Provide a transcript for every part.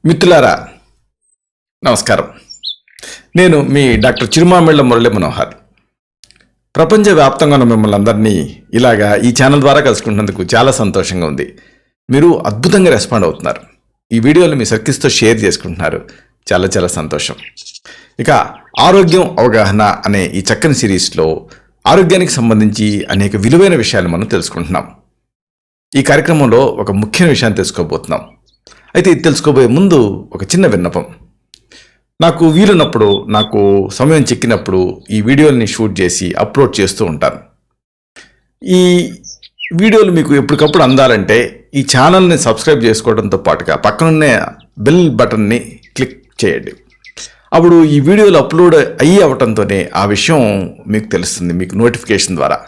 మిత్రులారా నమస్కారం. నేను మీ డాక్టర్ చిరుమామిళ్ళ మురళి మనోహర్. ప్రపంచవ్యాప్తంగా ఉన్న మిమ్మల్ని అందరినీ ఇలాగా ఈ ఛానల్ ద్వారా కలుసుకుంటున్నందుకు చాలా సంతోషంగా ఉంది. మీరు అద్భుతంగా రెస్పాండ్ అవుతున్నారు. ఈ వీడియోలు మీ సర్కిల్స్తో షేర్ చేసుకుంటున్నారు. చాలా చాలా సంతోషం. ఇక ఆరోగ్యం అవగాహన అనే ఈ చక్కని సిరీస్లో ఆరోగ్యానికి సంబంధించి అనేక విలువైన విషయాలు మనం తెలుసుకుంటున్నాం. ఈ కార్యక్రమంలో ఒక ముఖ్యమైన విషయాన్ని తెలుసుకోబోతున్నాం. అయితే ఇది తెలుసుకోబోయే ముందు ఒక చిన్న విన్నపం. నాకు వీలున్నప్పుడు, నాకు సమయం చిక్కినప్పుడు ఈ వీడియోల్ని షూట్ చేసి అప్లోడ్ చేస్తూ ఉంటాను. ఈ వీడియోలు మీకు ఎప్పటికప్పుడు అందాలంటే ఈ ఛానల్ని సబ్స్క్రైబ్ చేసుకోవడంతో పాటుగా పక్కనున్న బెల్ బటన్ని క్లిక్ చేయండి. అప్పుడు ఈ వీడియోలు అప్లోడ్ అయ్యి అవటంతోనే ఆ విషయం మీకు తెలుస్తుంది, మీకు నోటిఫికేషన్ ద్వారా.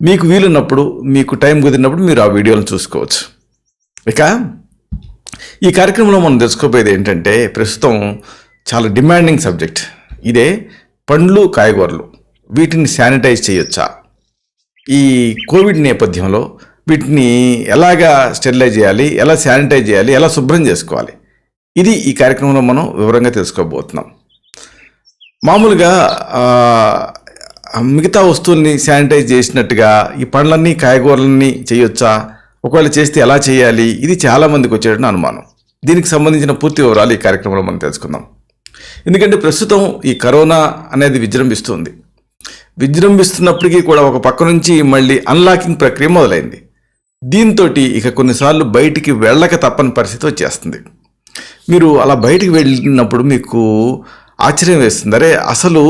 మీకు వీలున్నప్పుడు, మీకు టైం కుదిరినప్పుడు మీరు ఆ వీడియోలను చూసుకోవచ్చు. ఇక ఈ కార్యక్రమంలో మనం తెలుసుకోబోయేది ఏంటంటే, ప్రస్తుతం చాలా డిమాండింగ్ సబ్జెక్ట్ ఇదే. పండ్లు, కాయగూరలు వీటిని శానిటైజ్ చేయొచ్చా? ఈ కోవిడ్ నేపథ్యంలో వీటిని ఎలాగా స్టెరిలైజ్ చేయాలి, ఎలా శానిటైజ్ చేయాలి, ఎలా శుభ్రం చేసుకోవాలి, ఇది ఈ కార్యక్రమంలో మనం వివరంగా తెలుసుకోబోతున్నాం. మామూలుగా మిగతా వస్తువుల్ని శానిటైజ్ చేసినట్టుగా ఈ పండ్లన్నీ, కాయగూరలన్నీ చేయొచ్చా? ఒకవేళ చేస్తే ఎలా చేయాలి? ఇది చాలామందికి వచ్చేటట్టు అనుమానం. దీనికి సంబంధించిన పూర్తి వివరాలు ఈ కార్యక్రమంలో మనం తెలుసుకుందాం. ఎందుకంటే ప్రస్తుతం ఈ కరోనా అనేది విజృంభిస్తున్నప్పటికీ కూడా ఒక పక్క నుంచి మళ్ళీ అన్లాకింగ్ ప్రక్రియ మొదలైంది. దీంతో ఇక కొన్నిసార్లు బయటికి వెళ్ళక తప్పని పరిస్థితి వచ్చేస్తుంది. మీరు అలా బయటికి వెళ్ళినప్పుడు మీకు ఆశ్చర్యం వేస్తుంది, అరే అసలు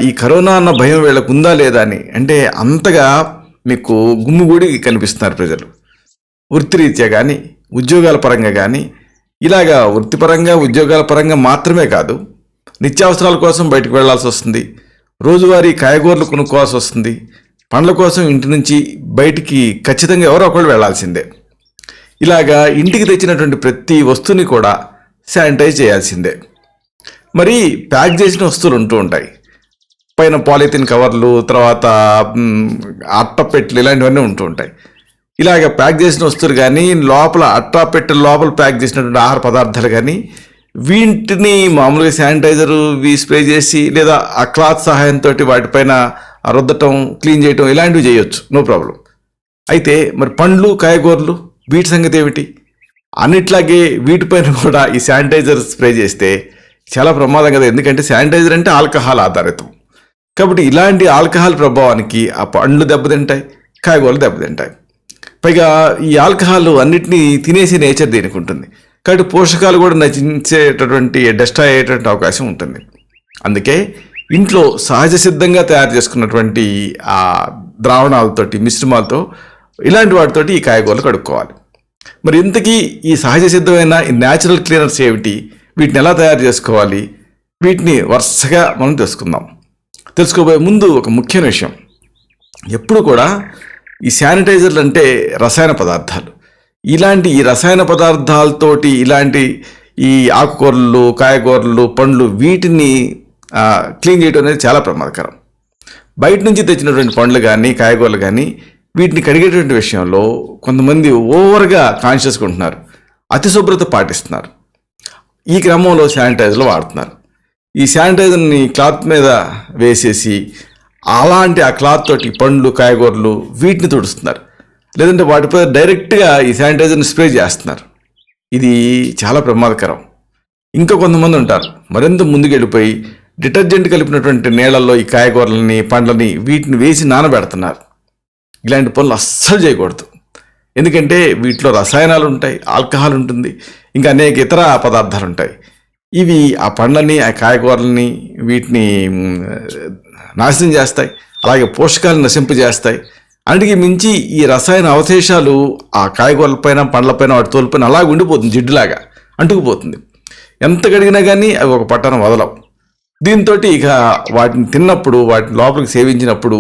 ఈ కరోనా అన్న భయం వీళ్ళకు ఉందా లేదా అని. అంటే అంతగా మీకు గుమ్మిగూడి కనిపిస్తున్నారు ప్రజలు. వృత్తిరీత్యా కానీ, ఉద్యోగాల పరంగా కానీ, ఇలాగా వృత్తిపరంగా, ఉద్యోగాల పరంగా మాత్రమే కాదు, నిత్యావసరాల కోసం బయటకు వెళ్లాల్సి వస్తుంది, రోజువారీ కాయగూరలు కొనుక్కోవాల్సి వస్తుంది, పండ్ల కోసం ఇంటి నుంచి బయటికి ఖచ్చితంగా ఎవరో ఒకళ్ళు వెళ్లాల్సిందే. ఇలాగా ఇంటికి తెచ్చినటువంటి ప్రతి వస్తువుని కూడా శానిటైజ్ చేయాల్సిందే. మరి ప్యాక్ చేసిన వస్తువులు ఉంటూ ఉంటాయి. పైన పాలిథిన్ కవర్లు, తర్వాత అట్టపెట్టెలు, ఇలాంటివన్నీ ఉంటూ ఉంటాయి. ఇలాగ ప్యాక్ చేసిన వస్తువులు కానీ, లోపల అట్టపెట్టెల లోపల ప్యాక్ చేసినటువంటి ఆహార పదార్థాలు కానీ, వీటిని మామూలుగా శానిటైజరు స్ప్రే చేసి లేదా ఆ క్లాత్ సహాయంతో వాటిపైన రుద్దటం, క్లీన్ చేయటం, ఇలాంటివి చేయొచ్చు, నో ప్రాబ్లం. అయితే మరి పండ్లు, కాయగూరలు వీటి సంగతి ఏమిటి? అన్నిట్లాగే వీటిపైన కూడా ఈ శానిటైజర్ స్ప్రే చేస్తే చాలా ప్రమాదం కదా. ఎందుకంటే శానిటైజర్ అంటే ఆల్కహాల్ ఆధారితం. కాబట్టి ఇలాంటి ఆల్కహాల్ ప్రభావానికి ఆ పండ్లు దెబ్బతింటాయి, కాయగూరలు దెబ్బతింటాయి. పైగా ఈ ఆల్కహాల్ అన్నిటినీ తినేసే నేచర్ దీనికి ఉంటుంది. కాబట్టి పోషకాలు కూడా నశించేటటువంటి, డెస్ట్రాయ్ అయ్యేటువంటి అవకాశం ఉంటుంది. అందుకే ఇంట్లో సహజ సిద్ధంగా తయారు చేసుకున్నటువంటి ఆ ద్రావణాలతోటి, మిశ్రమాలతో, ఇలాంటి వాటితోటి ఈ కాయగూరలు కడుక్కోవాలి. మరి ఇంతకీ ఈ సహజ సిద్ధమైన ఈ న్యాచురల్ క్లీనర్స్ ఏమిటి? వీటిని ఎలా తయారు చేసుకోవాలి? వీటిని వరుసగా మనం తెలుసుకోబోయే ముందు ఒక ముఖ్యమైన విషయం. ఎప్పుడు కూడా ఈ శానిటైజర్లు అంటే రసాయన పదార్థాలు. ఈ రసాయన పదార్థాలతోటి ఇలాంటి ఈ ఆకుకూరలు, కాయగూరలు, పండ్లు వీటిని క్లీన్ చేయడం అనేది చాలా ప్రమాదకరం. బయట నుంచి తెచ్చినటువంటి పండ్లు కానీ, కాయగూరలు కానీ వీటిని కడిగేటువంటి విషయంలో కొంతమంది ఓవర్గా కాన్షియస్గా ఉంటున్నారు, అతి శుభ్రత పాటిస్తున్నారు. ఈ క్రమంలో శానిటైజర్లు వాడుతున్నారు. ఈ శానిటైజర్ని క్లాత్ మీద వేసేసి అలాంటి ఆ క్లాత్ తోటి పండ్లు, కాయగూరలు వీటిని తుడుస్తున్నారు. లేదంటే వాటిపై డైరెక్ట్గా ఈ శానిటైజర్ని స్ప్రే చేస్తున్నారు. ఇది చాలా ప్రమాదకరం. ఇంకా కొంతమంది ఉంటారు, మరింత ముందుకు వెళ్ళిపోయి డిటర్జెంట్ కలిపినటువంటి నీళ్ళల్లో ఈ కాయగూరలని, పండ్లని వీటిని వేసి నానబెడుతున్నారు. ఇలాంటి పనులు అస్సలు చేయకూడదు. ఎందుకంటే వీటిలో రసాయనాలు ఉంటాయి, ఆల్కహాల్ ఉంటుంది, ఇంకా అనేక ఇతర పదార్థాలు ఉంటాయి. ఇవి ఆ పండ్లని, ఆ కాయగూరలని వీటిని నాశనం చేస్తాయి, అలాగే పోషకాలను నశింపజేస్తాయి. అన్నిటికీ మించి ఈ రసాయన అవశేషాలు ఆ కాయగూరలపైన, పండ్లపైన, వాటి తోలుపైన అలాగ ఉండిపోతుంది, జిడ్డులాగా అంటుకుపోతుంది. ఎంత కడిగినా కానీ అవి ఒక పట్టణం వదలవు. దీంతో ఇక వాటిని తిన్నప్పుడు, వాటిని లోపలికి సేవించినప్పుడు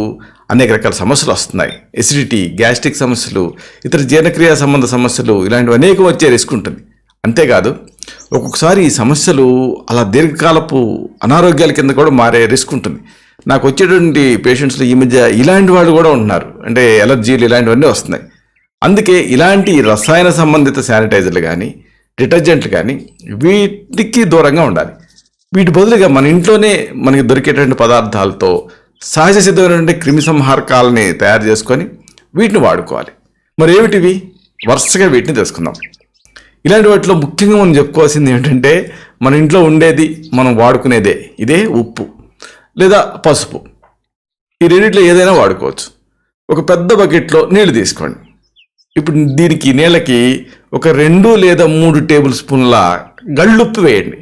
అనేక రకాల సమస్యలు వస్తున్నాయి. ఎసిడిటీ, గ్యాస్ట్రిక్ సమస్యలు, ఇతర జీర్ణక్రియ సంబంధ సమస్యలు, ఇలాంటివి అనేకం వచ్చే రిస్క్ ఉంటుంది. అంతేకాదు ఒక్కొక్కసారి ఈ సమస్యలు అలా దీర్ఘకాలపు అనారోగ్యాల కింద కూడా మారే రిస్క్ ఉంటుంది. నాకు వచ్చేటువంటి పేషెంట్స్లో ఈ మధ్య ఇలాంటి వాళ్ళు కూడా ఉంటున్నారు. అంటే ఎలర్జీలు ఇలాంటివన్నీ వస్తున్నాయి. అందుకే ఇలాంటి రసాయన సంబంధిత శానిటైజర్లు కానీ, డిటర్జెంట్లు కానీ వీటికి దూరంగా ఉండాలి. వీటి బదులుగా మన ఇంట్లోనే మనకి దొరికేటువంటి పదార్థాలతో సహజ సిద్ధమైనటువంటి క్రిమి సంహారకాలని తయారు చేసుకొని వీటిని వాడుకోవాలి. మరి ఏమిటివి? వరుసగా వీటిని తెలుసుకుందాం. ఇలాంటి వాటిలో ముఖ్యంగా మనం చెప్పుకోవాల్సింది ఏంటంటే, మన ఇంట్లో ఉండేది, మనం వాడుకునేదే. ఇదే ఉప్పు లేదా పసుపు. ఈ రెండిట్లో ఏదైనా వాడుకోవచ్చు. ఒక పెద్ద బకెట్లో నీళ్లు తీసుకోండి. ఇప్పుడు దీనికి నీళ్ళకి ఒక 2 లేదా 3 టేబుల్ స్పూన్ల గళ్ళుప్పు వేయండి.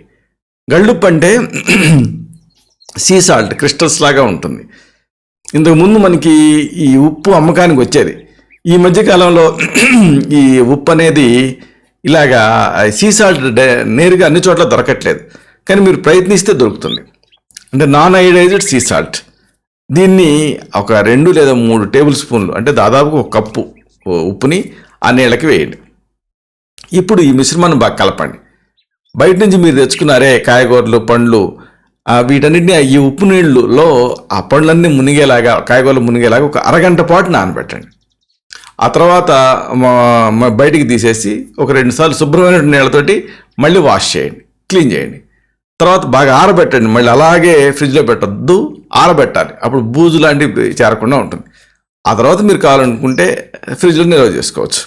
గళ్ళుప్పు అంటే సీ సాల్ట్, క్రిస్టల్స్ లాగా ఉంటుంది. ఇంతకుముందు మనకి ఈ ఉప్పు అమ్మకానికి వచ్చేది. ఈ మధ్యకాలంలో ఈ ఉప్పు అనేది ఇలాగా సీ సాల్ట్ నేరుగా అన్ని చోట్ల దొరకట్లేదు, కానీ మీరు ప్రయత్నిస్తే దొరుకుతుంది. అంటే నాన్ అయోడైజ్డ్ సీ సాల్ట్. దీన్ని ఒక 2 లేదా 3 టేబుల్ స్పూన్లు, అంటే దాదాపు ఒక కప్పు ఉప్పుని ఆ నీళ్ళకి వేయండి. ఇప్పుడు ఈ మిశ్రమాన్ని బాగా కలపండి. బయట నుంచి మీరు తెచ్చుకున్నారే కాయగూరలు, పండ్లు, వీటన్నిటిని ఈ ఉప్పు నీళ్ళలో ఆ పండ్లన్నీ మునిగేలాగా, కాయగూరలు మునిగేలాగా ఒక అరగంట పాటు నానబెట్టండి. ఆ తర్వాత బయటికి తీసేసి ఒక 2 సార్లు శుభ్రమైన నీళ్ళతోటి మళ్ళీ వాష్ చేయండి, క్లీన్ చేయండి. తర్వాత బాగా ఆరబెట్టండి. మళ్ళీ అలాగే ఫ్రిడ్జ్లో పెట్టద్దు, ఆరబెట్టాలి. అప్పుడు బూజు లాంటివి చేరకుండా ఉంటుంది. ఆ తర్వాత మీరు కావాలనుకుంటే ఫ్రిడ్జ్లో నిల్వ చేసుకోవచ్చు.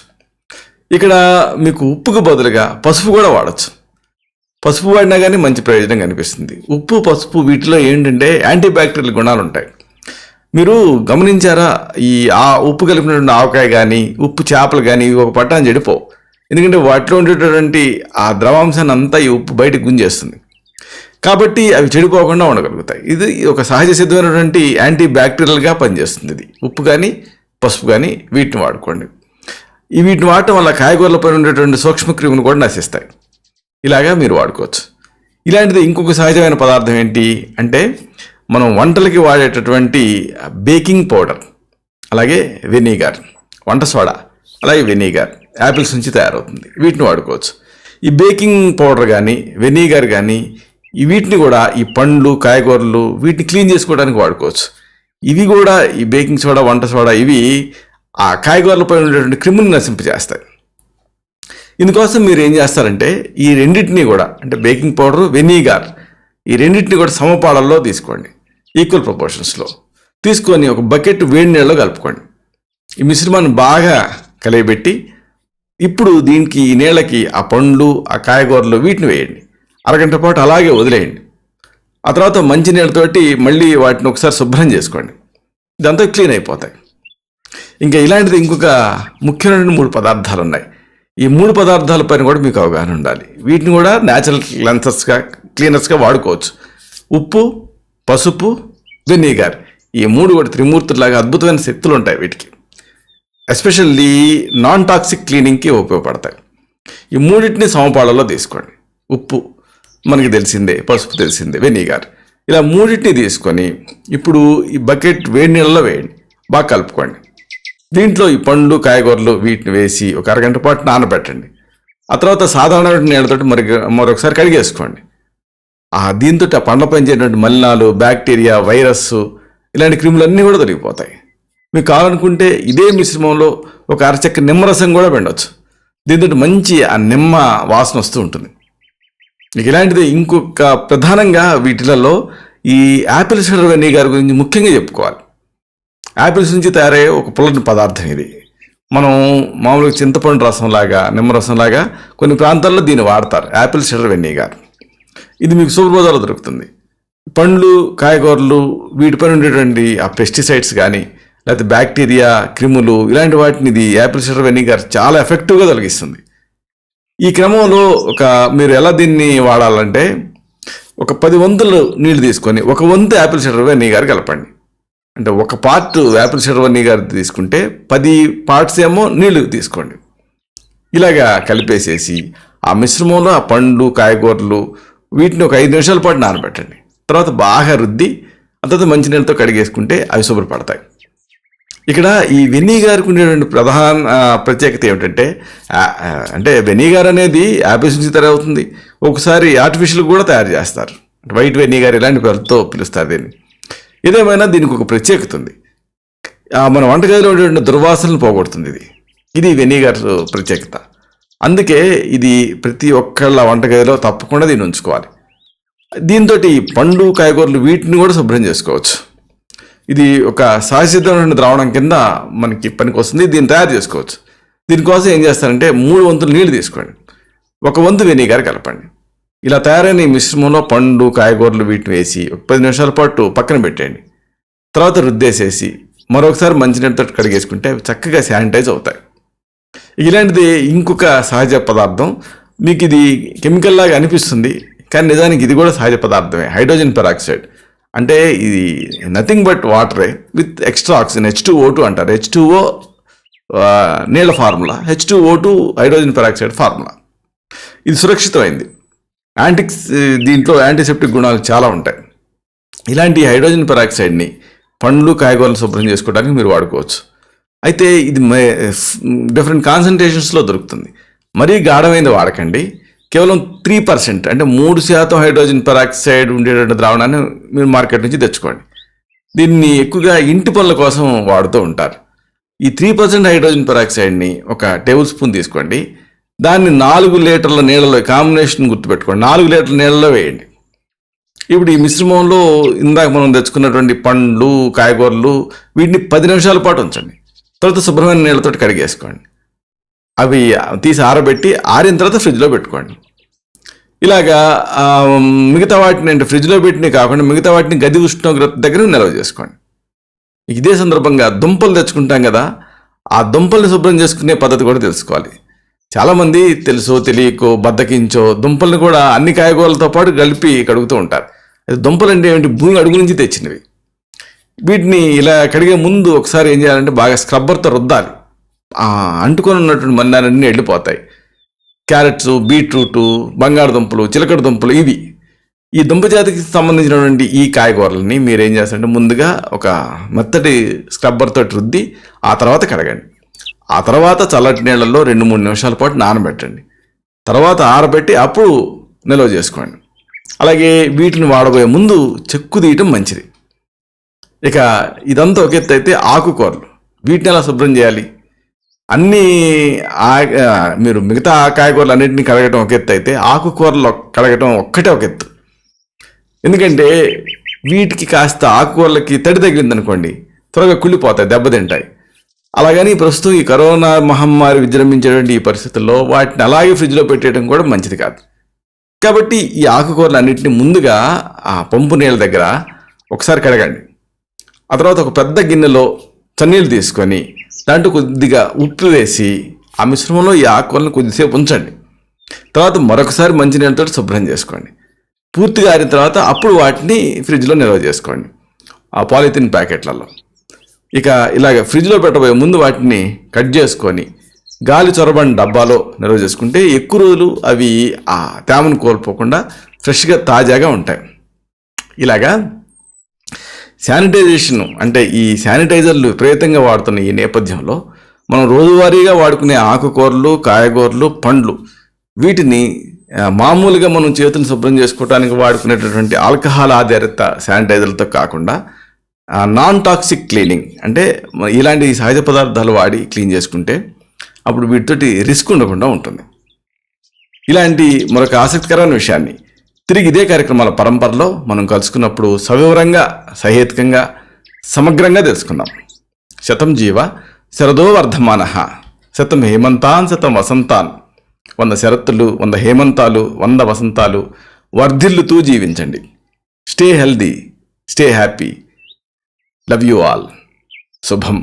ఇక్కడ మీకు ఉప్పుకు బదులుగా పసుపు కూడా వాడచ్చు. పసుపు వాడినా కానీ మంచి ప్రయోజనం కనిపిస్తుంది. ఉప్పు, పసుపు వీటిలో ఏంటంటే యాంటీ బ్యాక్టీరియల్ గుణాలు ఉంటాయి. మీరు గమనించారా? ఆ ఉప్పు కలిపినటువంటి ఆవకాయ కానీ, ఉప్పు చేపలు కానీ ఒక పట్టాన్ని చెడిపోవు. ఎందుకంటే వాటిలో ఉండేటటువంటి ఆ ద్రవాంశాన్ని అంతా ఈ ఉప్పు బయటకు గుంజేస్తుంది. కాబట్టి అవి చెడిపోకుండా ఉండగలుగుతాయి. ఇది ఒక సహజ సిద్ధమైనటువంటి యాంటీ బ్యాక్టీరియల్గా పనిచేస్తుంది. ఇది ఉప్పు కానీ, పసుపు కానీ వీటిని వాడుకోండి. వీటిని వాడటం వల్ల కాయగూరలపై ఉండేటువంటి సూక్ష్మక్రిములు కూడా నశిస్తాయి. ఇలాగా మీరు వాడుకోవచ్చు. ఇలాంటిది ఇంకొక సహజమైన పదార్థం ఏంటి అంటే, మనం వంటలకి వాడేటటువంటి బేకింగ్ పౌడర్, అలాగే వెనిగర్, వంట సోడా, అలాగే వెనిగర్ యాపిల్స్ నుంచి తయారవుతుంది. వీటిని వాడుకోవచ్చు. ఈ బేకింగ్ పౌడర్ కానీ, వెనిగర్ కానీ వీటిని కూడా ఈ పండ్లు, కాయగూరలు వీటిని క్లీన్ చేసుకోవడానికి వాడుకోవచ్చు. ఇవి కూడా ఈ బేకింగ్ సోడా, వంట సోడా ఇవి ఆ కాయగూరలపై ఉండేటువంటి క్రిములను నశింపజేస్తాయి. ఇందుకోసం మీరు ఏం చేస్తారంటే, ఈ రెండింటినీ కూడా, అంటే బేకింగ్ పౌడర్, వెనిగర్, ఈ రెండింటిని కూడా సమపాళల్లో తీసుకోండి, ఈక్వల్ ప్రపోర్షన్స్లో తీసుకొని ఒక బకెట్ వేడి నీళ్ళలో కలుపుకోండి. ఈ మిశ్రమాన్ని బాగా కలియబెట్టి ఇప్పుడు దీనికి, ఈ నీళ్ళకి ఆ పండ్లు, ఆ కాయగూరలు వీటిని వేయండి. అరగంట పాటు అలాగే వదిలేయండి. ఆ తర్వాత మంచి నీళ్ళతోటి మళ్ళీ వాటిని ఒకసారి శుభ్రం చేసుకోండి. ఇదంతా క్లీన్ అయిపోతాయి. ఇంకా ఇలాంటిది ఇంకొక ముఖ్యమైన 3 పదార్థాలు ఉన్నాయి. ఈ 3 పదార్థాల పైన కూడా మీకు అవగాహన ఉండాలి. వీటిని కూడా న్యాచురల్ క్లీనర్స్గా వాడుకోవచ్చు. ఉప్పు, పసుపు, వెనిగర్, ఈ 3 కూడా త్రిమూర్తులాగా అద్భుతమైన శక్తులు ఉంటాయి వీటికి. ఎస్పెషల్లీ నాన్ టాక్సిక్ క్లీనింగ్కి ఉపయోగపడతాయి. ఈ మూడింటిని సమపాళల్లో తీసుకోండి. ఉప్పు మనకి తెలిసిందే, పసుపు తెలిసిందే, వెనిగర్, ఇలా మూడింటిని తీసుకొని ఇప్పుడు ఈ బకెట్ వేడి నీళ్ళలో వేయండి, బాగా కలుపుకోండి. దీంట్లో ఈ పండ్లు, కాయగూరలు వీటిని వేసి ఒక అరగంట పాటు నానబెట్టండి. ఆ తర్వాత సాధారణమైన నీళ్ళతో మరొకసారి కడిగేసుకోండి. దీంతో ఆ పండ్ల పైన చేరినటువంటి మలినాలు, బ్యాక్టీరియా, వైరస్ ఇలాంటి క్రిములన్నీ కూడా తొలగిపోతాయి. మీకు కావాలనుకుంటే ఇదే మిశ్రమంలో ఒక అరచెక్క నిమ్మరసం కూడా పిండవచ్చు. దీంతో మంచి ఆ నిమ్మ వాసన వస్తూ ఉంటుంది. మీకు ఇలాంటిది ఇంకొక ప్రధానంగా వీటిలలో ఈ యాపిల్ సిడర్ వెనిగర్ గురించి ముఖ్యంగా చెప్పుకోవాలి. యాపిల్స్ నుంచి తయారయ్యే ఒక పుల్లని పదార్థం ఇది. మనం మామూలుగా చింతపండు రసంలాగా, నిమ్మరసంలాగా కొన్ని ప్రాంతాల్లో దీన్ని వాడతారు, యాపిల్ సిడర్ వెనిగర్. ఇది మీకు సూపర్ బజార్లో దొరుకుతుంది. పండ్లు, కాయగూరలు వీటిపైన ఉండేటువంటి ఆ పెస్టిసైడ్స్ కానీ, లేకపోతే బ్యాక్టీరియా, క్రిములు ఇలాంటి వాటిని ఇది యాపిల్ సిడర్ వెనిగర్ చాలా ఎఫెక్టివ్గా తొలగిస్తుంది. ఈ క్రమంలో మీరు ఎలా దీన్ని వాడాలంటే, ఒక 10 వంతులు నీళ్ళు తీసుకొని 1 వంతు యాపిల్ సిడర్ వెనిగర్ కలపండి. అంటే 1 పార్ట్ యాపిల్ సిడర్ వెనిగర్ తీసుకుంటే 10 పార్ట్స్ ఏమో నీళ్లు తీసుకోండి. ఇలాగా కలిపేసేసి ఆ మిశ్రమంలో ఆ పండ్లు, కాయగూరలు వీటిని ఒక 5 నిమిషాల పాటు నానబెట్టండి. తర్వాత బాగా రుద్ది ఆ తర్వాత మంచినీళ్ళతో కడిగేసుకుంటే అవి శుభ్రపడతాయి. ఇక్కడ ఈ వెనిగర్కి ఉండేటువంటి ప్రధాన ప్రత్యేకత ఏమిటంటే, అంటే వెనిగర్ అనేది యాపిల్స్ నుంచి తయారవుతుంది. ఒకసారి ఆర్టిఫిషియల్ కూడా తయారు చేస్తారు, వైట్ వెనిగర్ ఇలాంటి పేరుతో పిలుస్తారు దీన్ని. ఏదేమైనా దీనికి ఒక ప్రత్యేకత ఉంది. మన వంటగదిలో ఉండేటువంటి దుర్వాసనలు పోగొడుతుంది ఇది వెనిగర్ ప్రత్యేకత. అందుకే ఇది ప్రతి ఒక్కళ్ళ వంటగదిలో తప్పకుండా దీన్ని ఉంచుకోవాలి. దీంతో పండు కాయగూరలు వీటిని కూడా శుభ్రం చేసుకోవచ్చు. ఇది ఒక సహజసిద్ధమైన ద్రావణం కింద మనకి పనికి వస్తుంది. దీన్ని తయారు చేసుకోవచ్చు. దీనికోసం ఏం చేస్తారంటే 3 వంతులు నీళ్లు తీసుకోండి, 1 వంతు వెనిగర్ కలపండి. ఇలా తయారైన ఈ మిశ్రమంలో పండు కాయగూరలు వీటిని వేసి 10 నిమిషాల పాటు పక్కన పెట్టండి. తర్వాత రుద్దేసేసి మరొకసారి మంచినీటితో కడిగేసుకుంటే అవి చక్కగా శానిటైజ్ అవుతాయి. ఇలాంటిది ఇంకొక సహజ పదార్థం. మీకు ఇది కెమికల్ లాగా అనిపిస్తుంది, కానీ నిజానికి ఇది కూడా సహజ పదార్థమే. హైడ్రోజన్ పెరాక్సైడ్ అంటే ఇది నథింగ్ బట్ వాటరే విత్ ఎక్స్ట్రా ఆక్సిజన్, H2O2 అంటారు. H2O నీళ్ళ formula, H2O2 hydrogen peroxide formula. ఇది సురక్షితమైంది. దీంట్లో యాంటీసెప్టిక్ గుణాలు చాలా ఉంటాయి. ఇలాంటి హైడ్రోజన్ పెరాక్సైడ్ని పండ్లు కాయగూరలు శుభ్రం చేసుకోవడానికి మీరు వాడుకోవచ్చు. అయితే ఇది డిఫరెంట్ కాన్సన్ట్రేషన్స్లో దొరుకుతుంది. మరీ గాఢమైంది వాడకండి. కేవలం 3% అంటే 3% హైడ్రోజన్ పెరాక్సైడ్ ఉండేటువంటి ద్రావణాన్ని మీరు మార్కెట్ నుంచి తెచ్చుకోండి. దీన్ని ఎక్కువగా ఇంటి పనుల కోసం వాడుతూ ఉంటారు. ఈ 3% హైడ్రోజన్ పెరాక్సైడ్ని 1 టేబుల్ స్పూన్ తీసుకోండి. దాన్ని 4 లీటర్ల నీళ్ళలో, కాంబినేషన్ గుర్తుపెట్టుకోండి, 4 లీటర్ల నీళ్ళలో వేయండి. ఇప్పుడు ఈ మిశ్రమంలో ఇందాక మనం తెచ్చుకున్నటువంటి పండ్లు కాయగూరలు వీటిని 10 నిమిషాల పాటు ఉంచండి. తర్వాత శుభ్రమైన నీళ్ళతో కడిగేసుకోండి. అవి తీసి ఆరబెట్టి ఆరిన తర్వాత ఫ్రిడ్జ్లో పెట్టుకోండి. ఇలాగా మిగతా వాటిని అంటే ఫ్రిడ్జ్లో పెట్టినవి కాకుండా మిగతా వాటిని గది ఉష్ణోగ్రత దగ్గర నిల్వ చేసుకోండి. ఇదే సందర్భంగా దుంపలు తెచ్చుకుంటాం కదా, ఆ దుంపల్ని శుభ్రం చేసుకునే పద్ధతి కూడా తెలుసుకోవాలి. చాలామంది తెలుసో తెలియకో బద్దకించో దుంపల్ని కూడా అన్ని కాయగూరలతో పాటు కలిపి కడుగుతూ ఉంటారు. దుంపలు అంటే ఏంటి, భూమి అడుగు నుంచి తెచ్చినవి. వీటిని ఇలా కడిగే ముందు ఒకసారి ఏం చేయాలంటే బాగా స్క్రబ్బర్తో రుద్దాలి. అంటుకొని ఉన్నటువంటి మన్నాలన్నీ వెళ్ళిపోతాయి. క్యారెట్స్, బీట్రూటు, బంగాళదుంపలు, చిలకడ దుంపలు ఇవి. ఈ దుంప జాతికి సంబంధించినటువంటి ఈ కాయగూరలని మీరు ఏం చేస్తారంటే ముందుగా ఒక మెత్తటి స్క్రబ్బర్తో రుద్ది ఆ తర్వాత కడగండి. ఆ తర్వాత చల్లటి నీళ్ళల్లో 2-3 నిమిషాల పాటు నానబెట్టండి. తర్వాత ఆరబెట్టి అప్పుడు నిల్వ చేసుకోండి. అలాగే వీటిని వాడబోయే ముందు చెక్కు తీయటం మంచిది. ఇక ఇదంతా ఒక ఎత్తు అయితే ఆకుకూరలు వీటిని ఎలా శుభ్రం చేయాలి? అన్నీ మీరు మిగతా కాయగూరలు అన్నింటినీ కడగటం ఒక ఎత్తు అయితే ఆకుకూరలు కడగటం ఒక్కటే ఒక ఎత్తు. ఎందుకంటే వీటికి కాస్త ఆకుకూరలకి తడి తగిలిందనుకోండి త్వరగా కుళ్ళిపోతాయి, దెబ్బతింటాయి. అలాగని ప్రస్తుతం ఈ కరోనా మహమ్మారి విజృంభించేటువంటి ఈ పరిస్థితుల్లో వాటిని అలాగే ఫ్రిడ్జ్లో పెట్టేయడం కూడా మంచిది కాదు. కాబట్టి ఈ ఆకుకూరలు అన్నింటినీ ముందుగా ఆ పంపు నీళ్ళ దగ్గర ఒకసారి కడగండి. ఆ తర్వాత ఒక పెద్ద గిన్నెలో చన్నీళ్ళు తీసుకొని దాంట్లో కొద్దిగా ఉప్పు వేసి ఆ మిశ్రమంలో ఈ ఆకుకూరలను కొద్దిసేపు ఉంచండి. తర్వాత మరొకసారి మంచినీళ్ళతో శుభ్రం చేసుకోండి. పూర్తిగా ఆరిన తర్వాత అప్పుడు వాటిని ఫ్రిడ్జ్లో నిల్వ చేసుకోండి ఆ పాలిథిన్ ప్యాకెట్లలో. ఇక ఇలాగ ఫ్రిడ్జ్లో పెట్టబోయే ముందు వాటిని కట్ చేసుకొని గాలి చొరబడిన డబ్బాలో నిల్వ చేసుకుంటే ఎక్కువ రోజులు అవి ఆ తేమను కోల్పోకుండా ఫ్రెష్గా తాజాగా ఉంటాయి. ఇలాగా శానిటైజేషన్ అంటే ఈ శానిటైజర్లు విపరీతంగా వాడుతున్న ఈ నేపథ్యంలో మనం రోజువారీగా వాడుకునే ఆకుకూరలు, కాయగూరలు, పండ్లు వీటిని మామూలుగా మనం చేతులు శుభ్రం చేసుకోవడానికి వాడుకునేటటువంటి ఆల్కహాల్ ఆధారిత శానిటైజర్లతో కాకుండా నాన్ టాక్సిక్ క్లీనింగ్ అంటే ఇలాంటి సహజ పదార్థాలు వాడి క్లీన్ చేసుకుంటే అప్పుడు వీటితోటి రిస్క్ ఉండకుండా ఉంటుంది. ఇలాంటి మరొక ఆసక్తికరమైన విషయాన్ని తిరిగి ఇదే కార్యక్రమాల పరంపరలో మనం కలుసుకున్నప్పుడు సవివరంగా, సహేతుకంగా, సమగ్రంగా తెలుసుకుందాం. శతం జీవ శరదో వర్ధమానః, శతం హేమంతాన్ శతం వసంతాన్. 100 శరత్తులు, 100 హేమంతాలు, 100 వసంతాలు వర్ధిల్లుతూ జీవించండి. Stay healthy, stay happy. Love you all. శుభం.